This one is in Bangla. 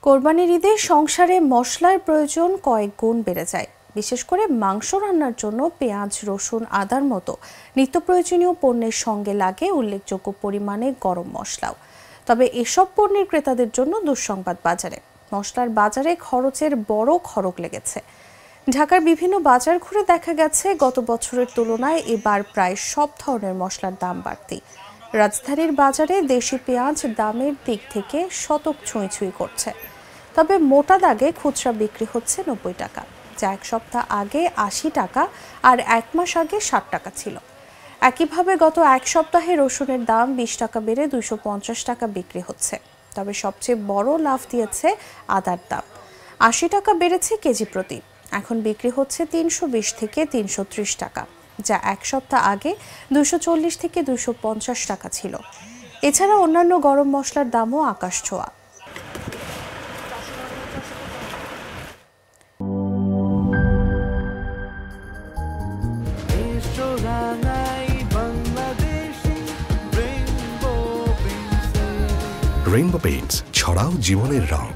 কোরবানির ঈদে সংসারে মশলার প্রয়োজন কয়েক গুণ বেড়ে যায়। বিশেষ করে মাংস রান্নার জন্য পেঁয়াজ, রসুন, আদার মতো নিত্য প্রয়োজনীয় পণ্যের সঙ্গে লাগে উল্লেখযোগ্য পরিমাণে গরম মশলাও। তবে এসব পণ্যের ক্রেতাদের জন্য দুঃসংবাদ বাজারে। মশলার বাজারে খরচের বড় খড়গ লেগেছে। ঢাকার বিভিন্ন বাজার ঘুরে দেখা গেছে গত বছরের তুলনায় এবার প্রায় সব ধরনের মশলার দাম বাড়তি। রাজধানীর বাজারে দেশি পেঁয়াজ দামের দিক থেকে শতক ছুঁই করছে। তবে মোটা দাগে খুচরা বিক্রি হচ্ছে ৯০ টাকা, যা এক সপ্তাহ আগে ৮০ টাকা আর এক মাস আগে ৬০ টাকা ছিল। একইভাবে গত এক সপ্তাহে রসুনের দাম ২০ টাকা বেড়ে ২৫০ টাকা বিক্রি হচ্ছে। তবে সবচেয়ে বড় লাভ দিয়েছে আদার দাম, ৮০ টাকা বেড়েছে কেজি প্রতি। এখন বিক্রি হচ্ছে ৩২০ থেকে ৩৩০ টাকা, যা এক সপ্তাহ আগে ২৪০ থেকে ২৫০ টাকা ছিল। এছাড়া অন্যান্য গরম মশলার দামও আকাশ ছোঁয়া। রেইনবো পেইন্টস, ছড়াও জীবনের রং।